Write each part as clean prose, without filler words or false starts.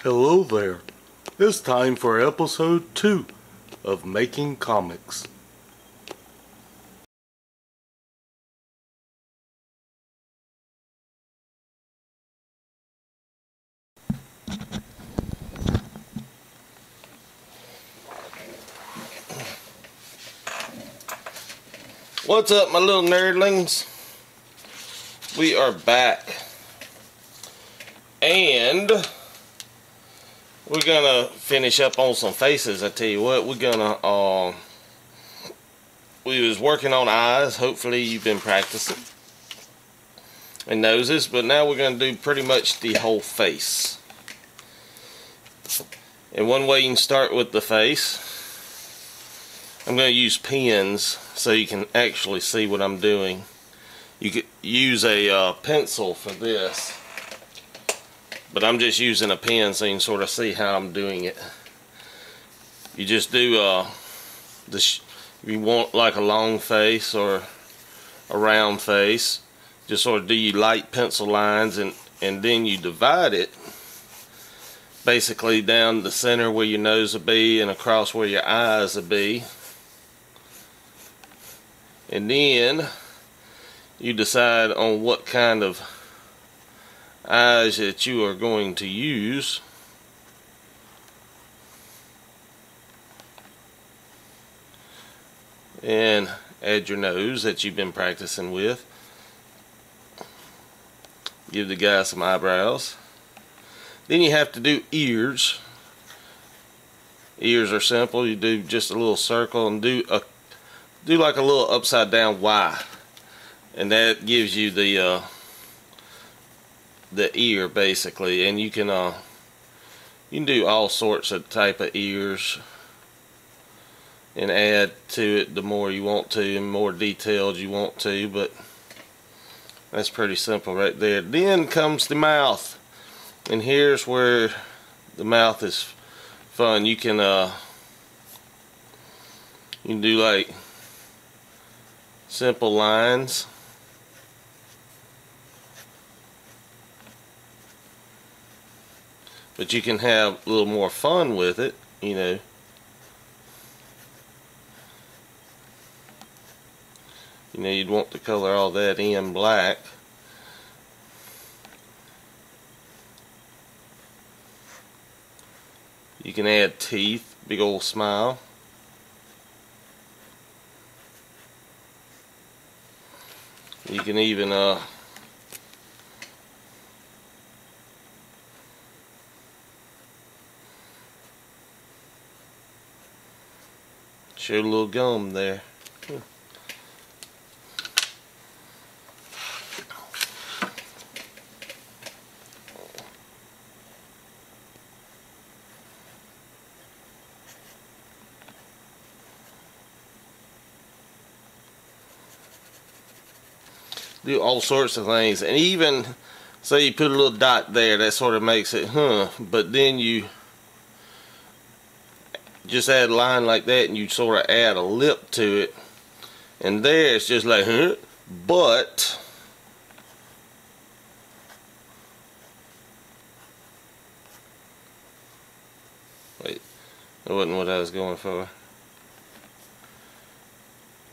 Hello there. It's time for episode 2 of Making Comics. What's up, my little nerdlings? We are back. And we're gonna finish up on some faces. I tell you what, we was working on eyes. Hopefully you've been practicing. And noses, but now we're gonna do pretty much the whole face. And one way you can start with the face, I'm going to use pens so you can actually see what I'm doing. You could use a pencil for this, but I'm just using a pen so you can sort of see how I'm doing it. You just do if you want like a long face or a round face, just sort of do your light pencil lines, and then you divide it basically down the center where your nose will be and across where your eyes will be. And then you decide on what kind of eyes that you are going to use. And add your nose that you've been practicing with. Give the guy some eyebrows. Then you have to do ears. Ears are simple. You do just a little circle and do like a little upside down Y, and that gives you the ear basically. And you can do all sorts of type of ears and add to it the more you want to and more detailed you want to, but that's pretty simple right there. Then comes the mouth, and here's where the mouth is fun. You can do like simple lines, but you can have a little more fun with it, you know. You'd want to color all that in black. You can add teeth, big old smile. You can even show a little gum there. Do all sorts of things, and even say you put a little dot there, that sort of makes it but then you just add a line like that and you sort of add a lip to it, and there it's just like but wait, that wasn't what I was going for.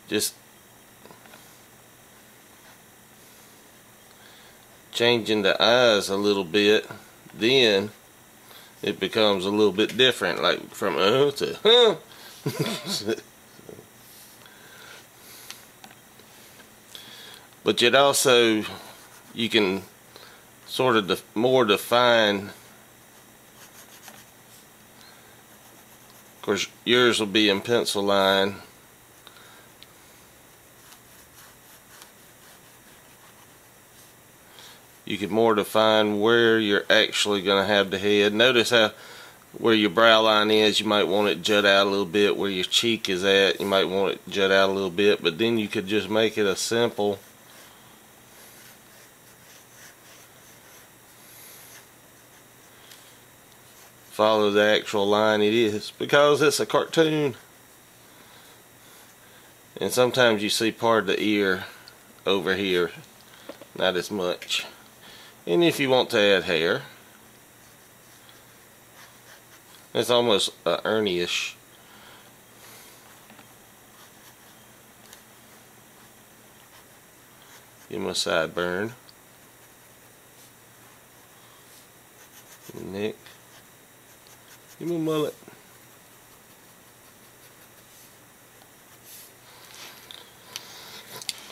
Just changing the eyes a little bit, then it becomes a little bit different, like from to but yet also you can sort of more define. Of course yours will be in pencil line. You could more define where you're actually going to have the head. Notice how where your brow line is, you might want it jut out a little bit. Where your cheek is at, you might want it jut out a little bit. But then you could just make it a simple follow the actual line it is, because it's a cartoon. And sometimes you see part of the ear over here, not as much. And if you want to add hair, It's almost Ernie-ish. Give him a sideburn. Neck. Give him a mullet.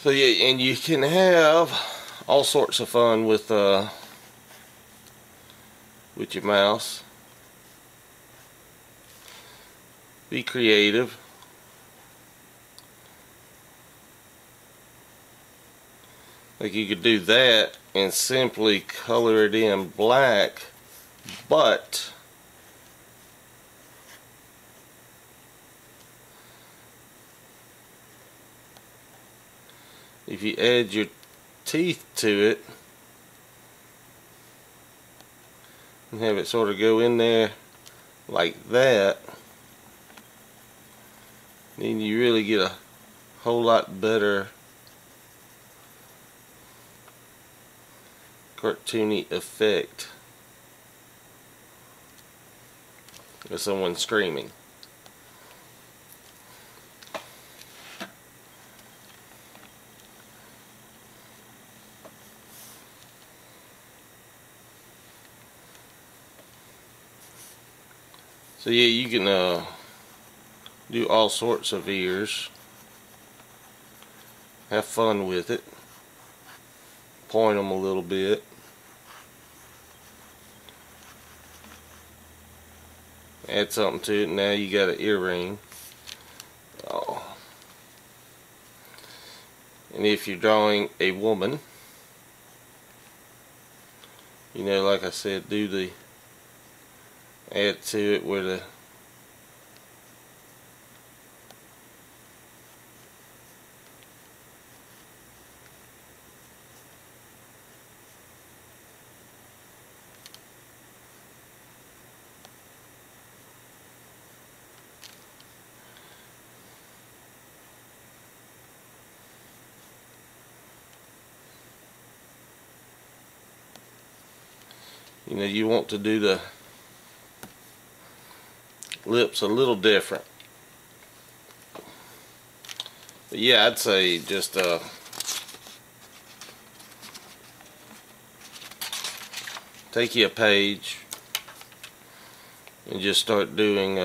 So yeah, and you can have all sorts of fun with your mouse. Be creative. Like you could do that and simply color it in black, but if you add your teeth to it and have it sort of go in there like that, then you really get a whole lot better cartoony effect of someone screaming. So yeah, you can do all sorts of ears. Have fun with it. Point them a little bit. Add something to it. Now you got an earring. Oh. And if you're drawing a woman, you know, like I said, do the add to it where the you want to do the lips a little different. But yeah, I'd say just take you a page and just start doing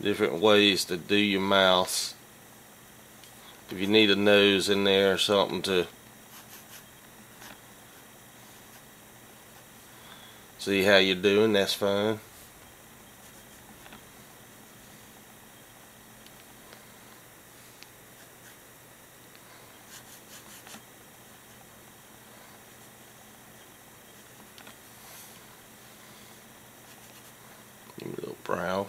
different ways to do your mouth. If you need a nose in there or something to see how you're doing, that's fine. Give me a little brow.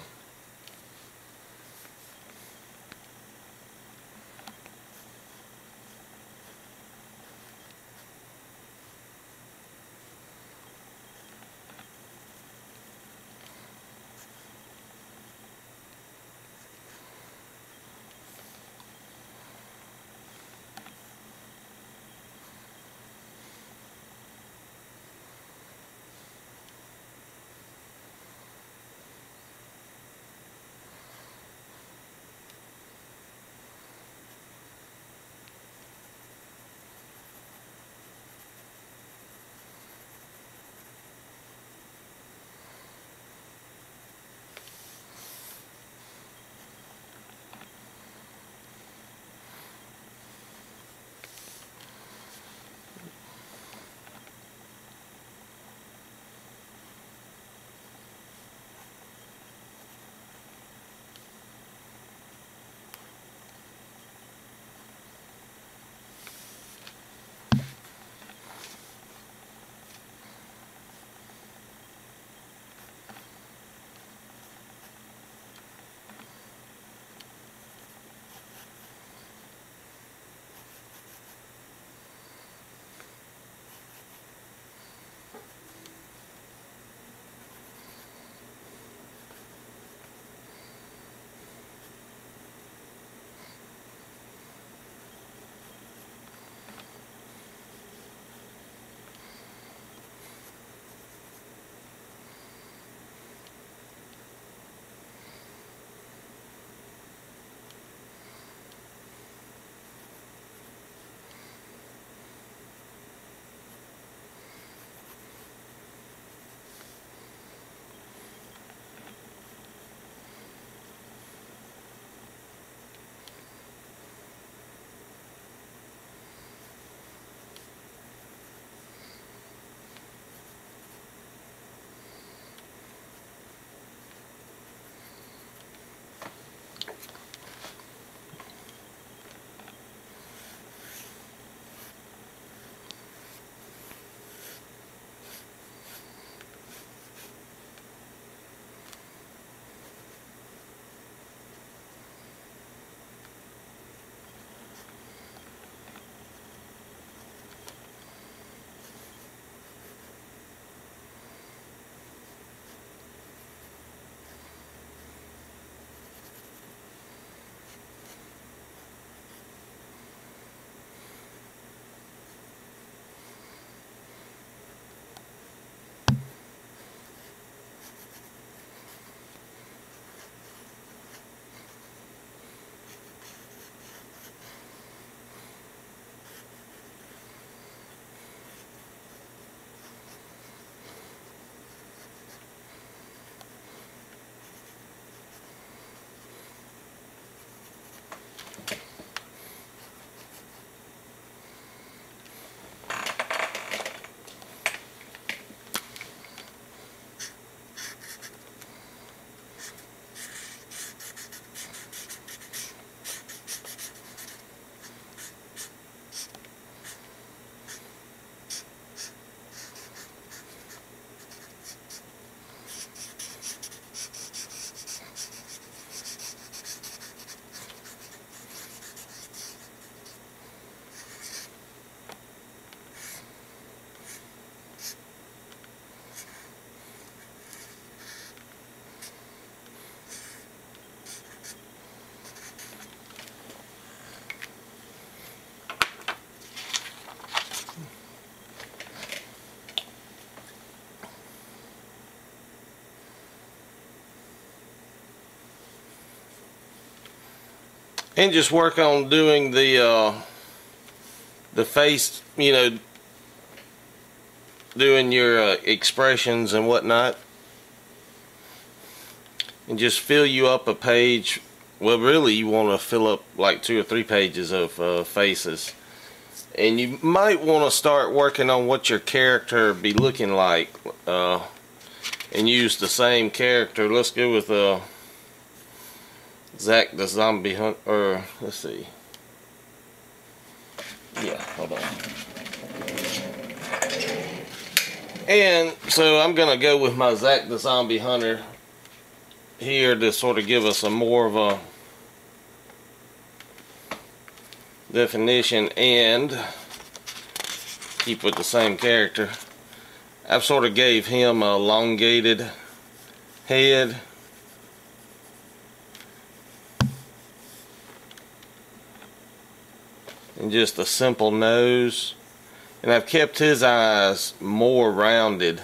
And just work on doing the face, you know, doing your expressions and whatnot. And just fill you up a page. Well, really, you want to fill up like 2 or 3 pages of faces. And you might want to start working on what your character be looking like, and use the same character. Let's go with Zack the Zombie Hunter, or let's see. Yeah, hold on. And so I'm gonna go with my Zack the Zombie Hunter here to sort of give us a more of a definition and keep with the same character. I've sort of gave him a elongated head, and just a simple nose, and I've kept his eyes more rounded.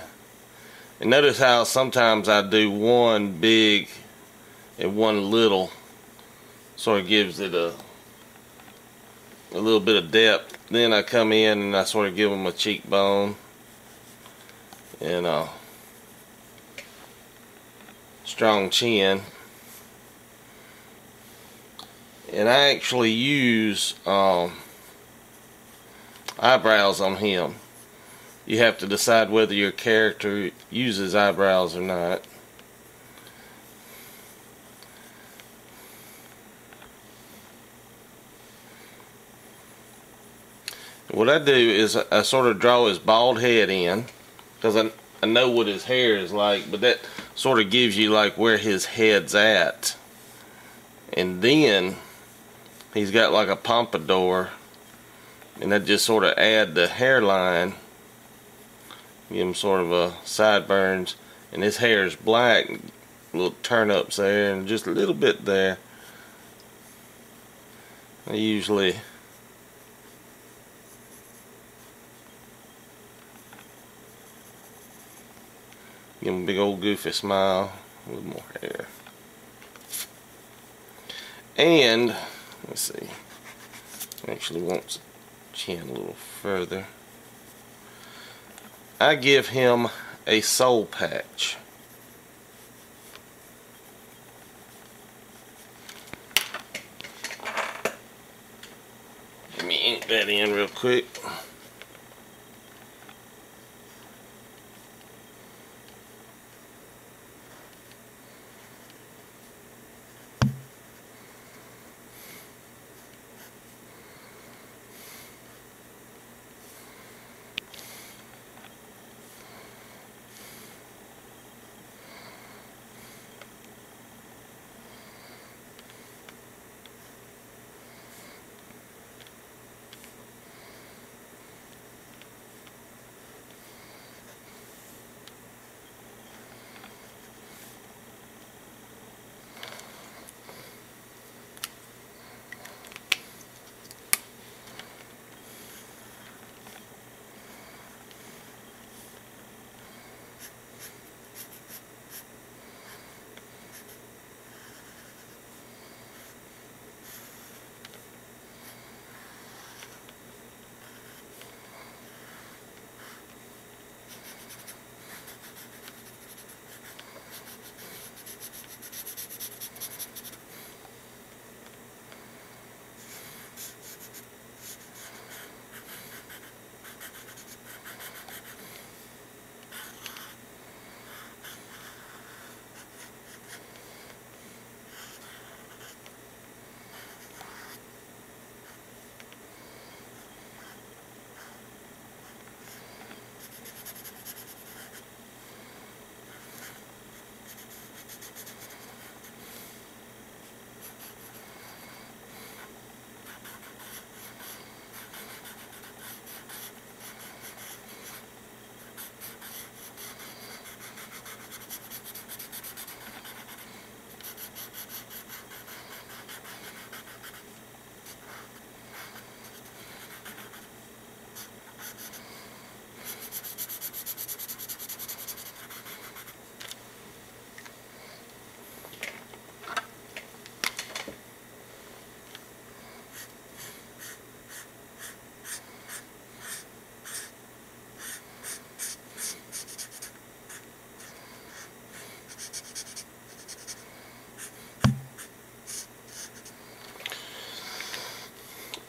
And notice how sometimes I do one big and one little, sort of gives it a little bit of depth. Then I come in and I sort of give him a cheekbone and a strong chin. And I actually use eyebrows on him. You have to decide whether your character uses eyebrows or not. What I do is I sort of draw his bald head in, because I know what his hair is like, but that sort of gives you like where his head's at. And then he's got like a pompadour, and that just sort of add the hairline, give him sort of a sideburns, and his hair is black, little turn ups there, and just a little bit there. I usually give him a big old goofy smile, a little more hair. And let's see, actually wants chin a little further. I give him a soul patch. Let me ink that in real quick.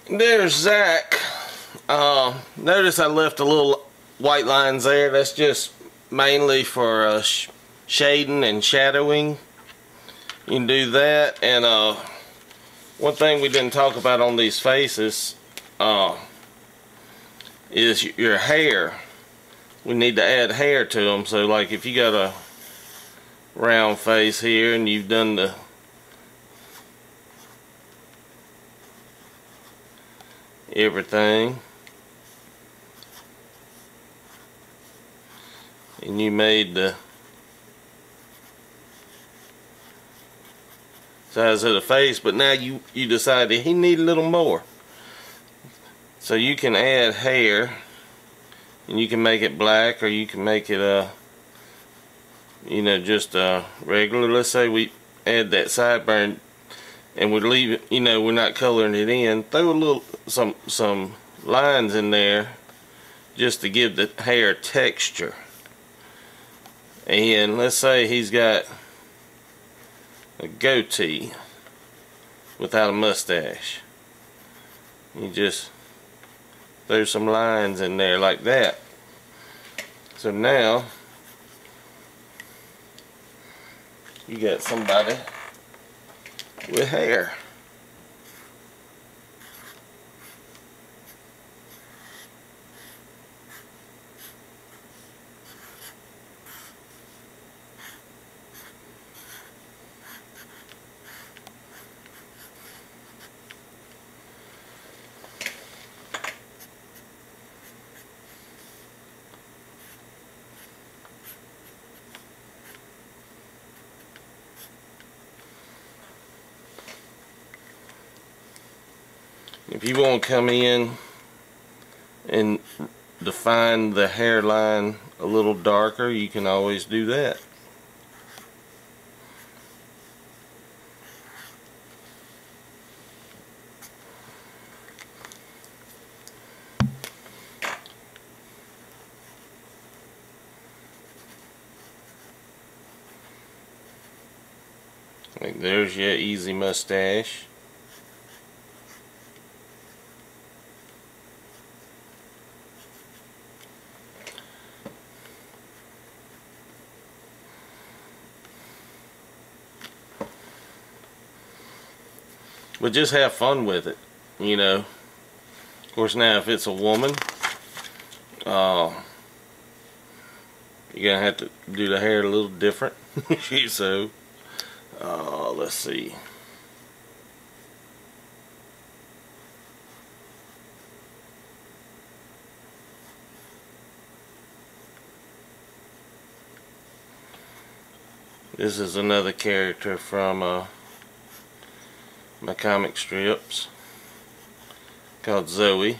There's Zach. Notice I left a little white lines there. That's just mainly for shading and shadowing. You can do that. And one thing we didn't talk about on these faces is your hair. We need to add hair to them. So like if you got a round face here and you've done the everything, and you made the size of the face, but now you decided he needed a little more, so you can add hair, and you can make it black, or you can make it you know, just regular. Let's say we add that sideburn and we leave it, you know, we're not coloring it in. Throw a little some lines in there just to give the hair texture. And let's say he's got a goatee without a mustache. You just throw some lines in there like that. So now you got somebody with hair. If you want to come in and define the hairline a little darker, you can always do that. Like there's your easy mustache. But just have fun with it, you know. Of course, now if it's a woman, you're gonna have to do the hair a little different. So, let's see. This is another character from my comic strips called Zoe.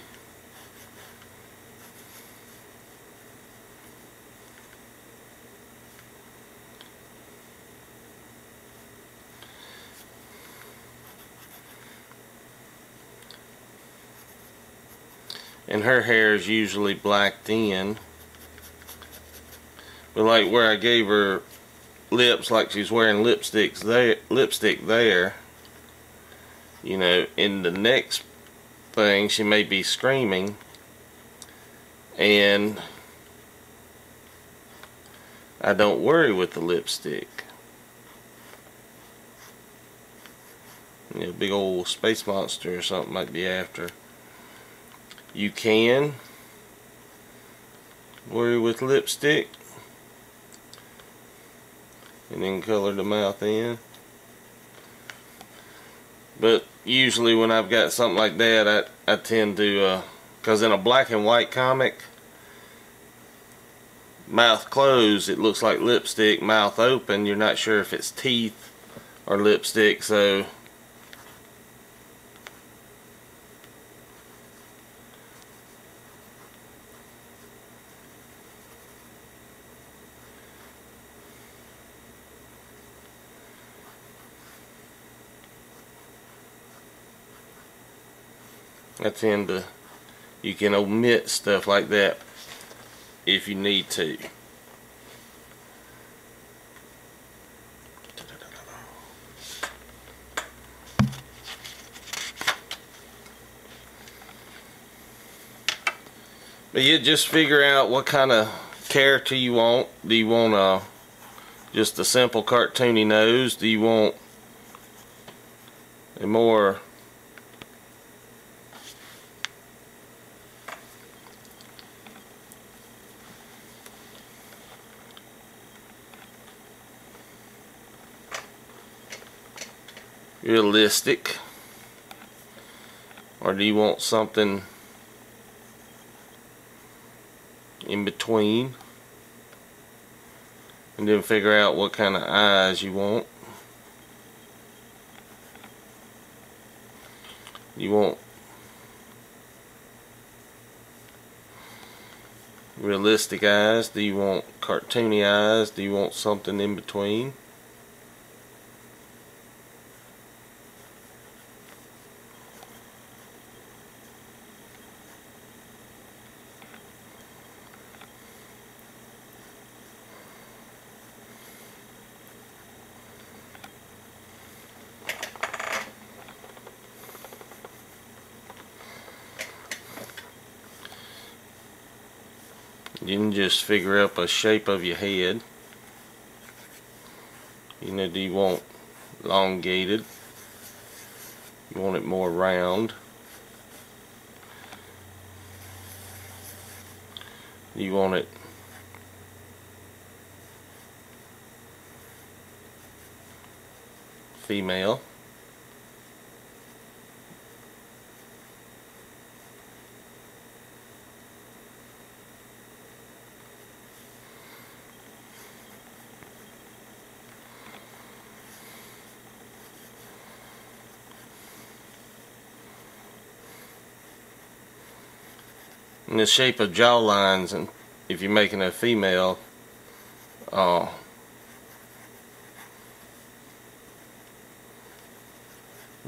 And her hair is usually blacked in, but like where I gave her lips, like she's wearing lipstick there, you know, in the next thing she may be screaming, and I don't worry with the lipstick. You know, big old space monster or something might be after. You can worry with lipstick and then color the mouth in. But usually when I've got something like that, I tend to, because in a black and white comic, mouth closed, it looks like lipstick. Mouth open, you're not sure if it's teeth or lipstick. So I tend to, you can omit stuff like that if you need to. But you just figure out what kind of character you want. Do you want just a simple cartoony nose? Do you want a more realistic, or do you want something in between? And then figure out what kind of eyes you want. You want realistic eyes? Do you want cartoony eyes? Do you want something in between? You can just figure up a shape of your head. You know, do you want elongated? You want it more round? You want it female? And the shape of jaw lines, and if you're making a female, you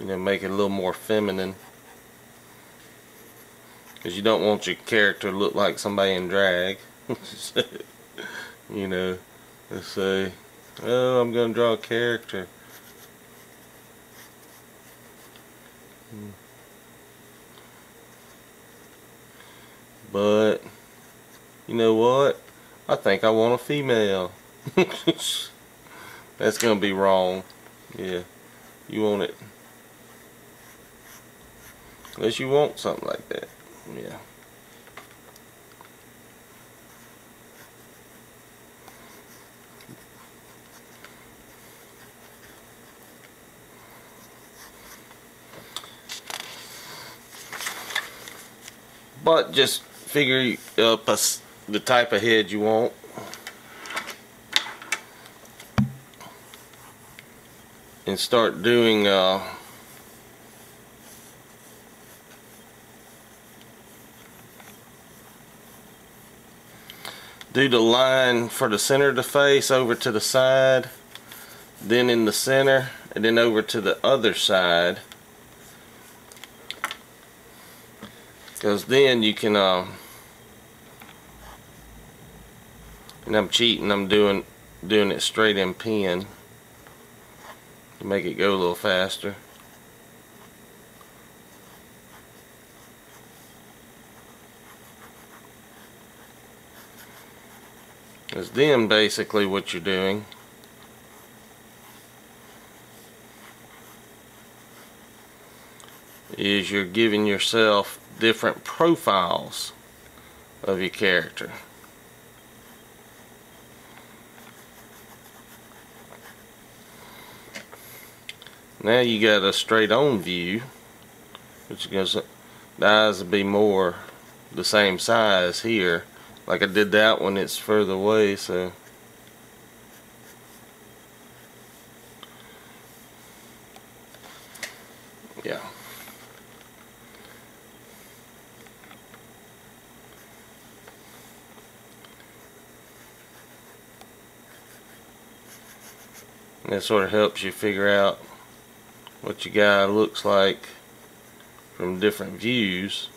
know, make it a little more feminine, because you don't want your character to look like somebody in drag. You know, let's say, oh, I'm gonna draw a character. But you know what? I think I want a female. That's gonna be wrong. Yeah, you want it, unless you want something like that. Yeah. But just figure up the type of head you want. And start doing do the line for the center of the face over to the side, then in the center, and then over to the other side. Because then you can, and I'm cheating, I'm doing it straight in pen to make it go a little faster. Because then basically what you're doing is you're giving yourself different profiles of your character. Now you got a straight on view, which is the eyes will be more the same size here. Like I did that one, it's further away, so yeah. And that sort of helps you figure out what your guy looks like from different views.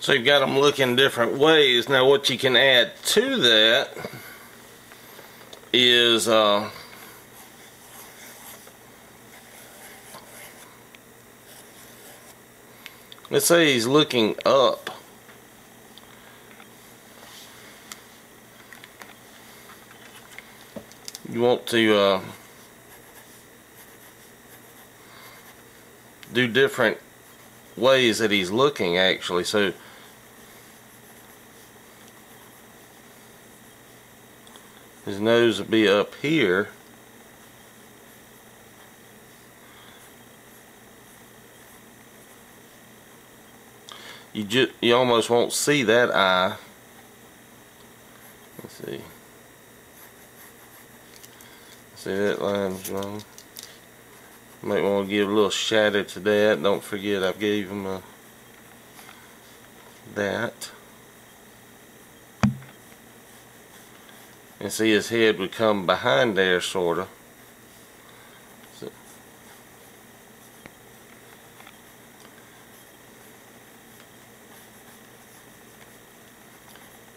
So you've got them looking different ways. Now what you can add to that is let's say he's looking up. You want to do different ways that he's looking actually. So his nose will be up here. You almost won't see that eye. Let's see. See that line's wrong. Might want to give a little shadow to that. Don't forget I gave him that. And see his head would come behind there sorta. So,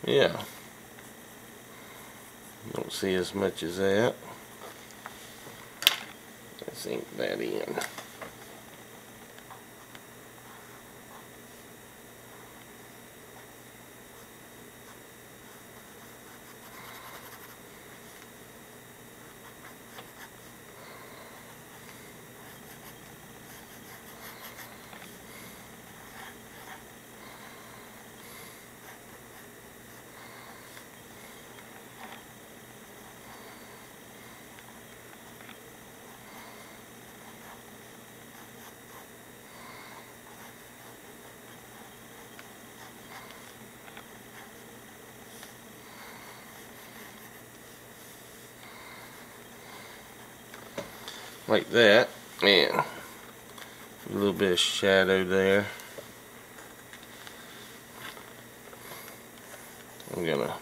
yeah. Don't see as much as that. Let's ink that in. Like that, and a little bit of shadow there. I'm gonna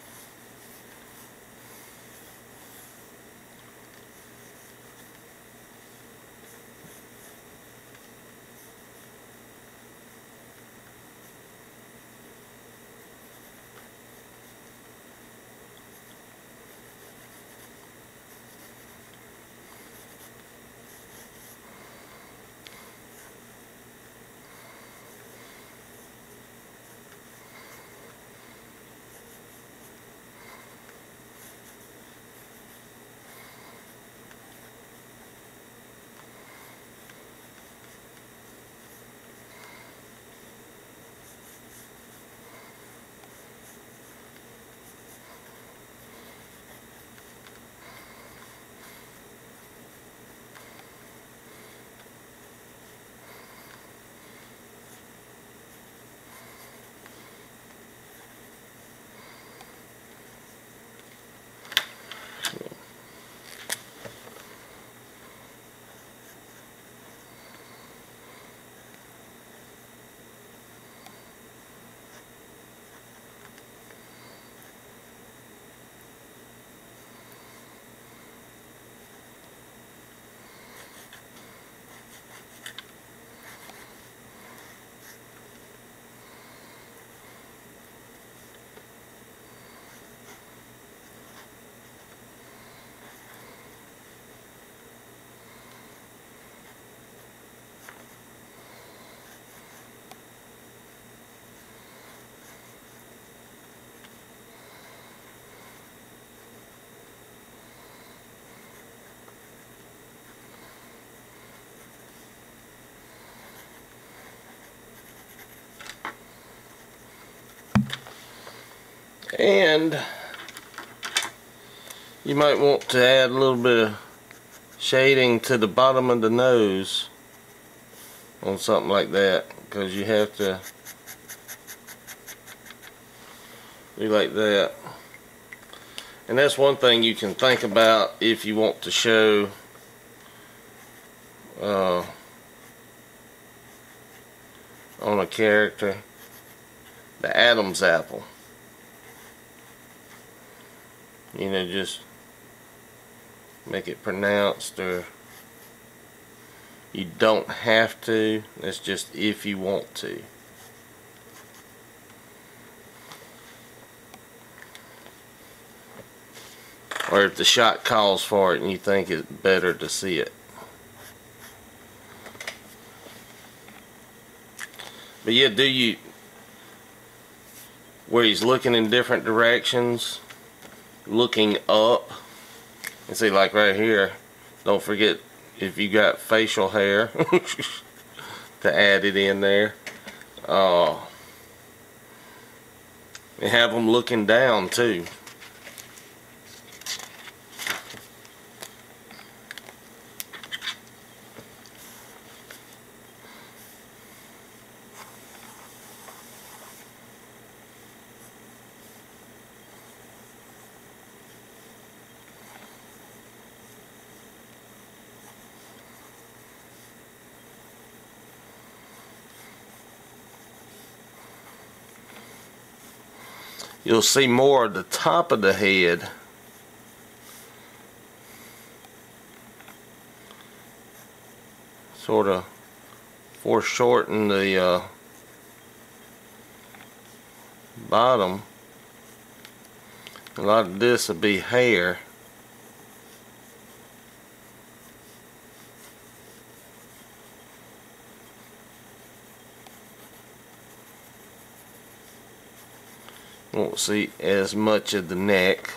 and you might want to add a little bit of shading to the bottom of the nose on something like that, because you have to do like that. And that's one thing you can think about if you want to show on a character the Adam's apple. You know, just make it pronounced, or you don't have to. That's just if you want to. or if the shot calls for it and you think it's better to see it. But yeah, where he's looking in different directions, looking up, and see, like right here, don't forget if you got facial hair to add it in there. And have them looking down too. You'll see more of the top of the head. Sort of foreshorten the bottom. A lot of this will be hair. Won't see as much of the neck.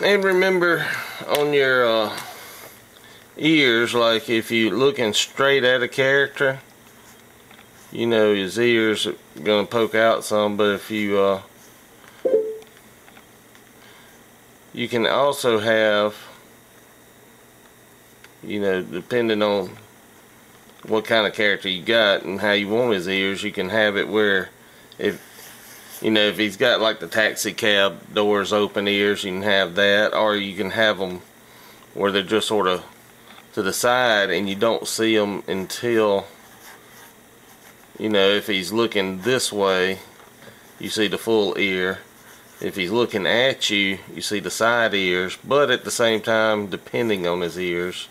And remember on your ears, like if you're looking straight at a character, you know his ears are going to poke out some, but if you you can also have, you know, depending on what kind of character you got and how you want his ears, you can have it where if, you know, if he's got like the taxi cab doors open ears, you can have that, or you can have them where they're just sort of to the side and you don't see them until, you know, if he's looking this way, you see the full ear. If he's looking at you, you see the side ears, but at the same time, depending on his ears,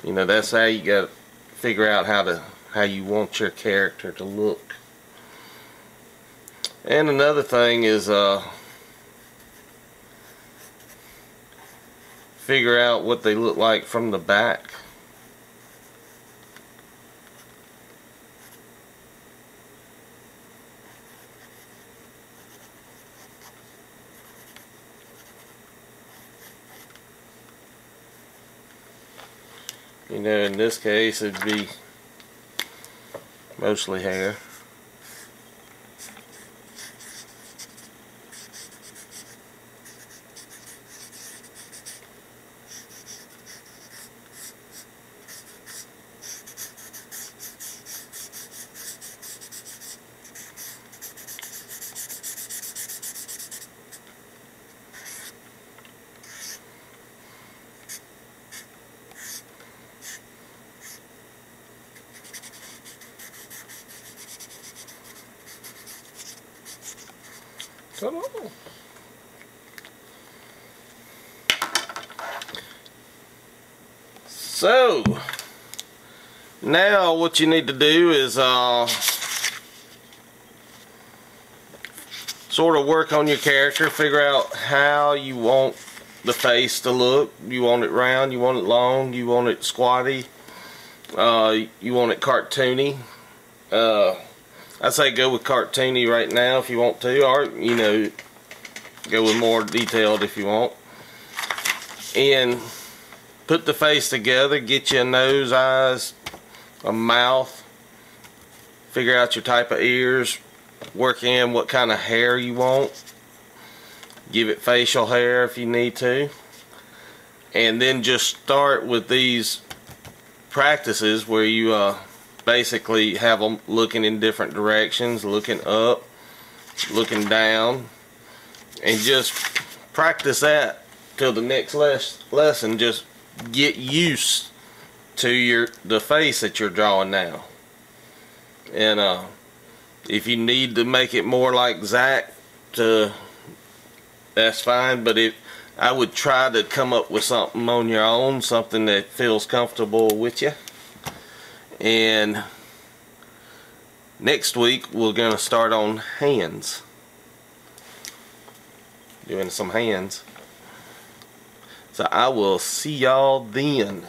you know, that's how you got to figure out how you want your character to look. And another thing is figure out what they look like from the back. You know, in this case it'd be mostly hair. Come on. So now what you need to do is sort of work on your character, figure out how you want the face to look. You want it round, you want it long, you want it squatty, you want it cartoony. I'd say go with cartoony right now if you want to, or you know, go with more detailed if you want. And put the face together, get you a nose, eyes, a mouth, figure out your type of ears, work in what kind of hair you want, give it facial hair if you need to, and then just start with these practices where you basically have them looking in different directions, looking up, looking down, and just practice that till the next lesson. Just get used to the face that you're drawing now. And if you need to make it more like Zach, that's fine, but I would try to come up with something on your own, something that feels comfortable with you. And next week we're going to start on hands, doing some hands. So I will see y'all then.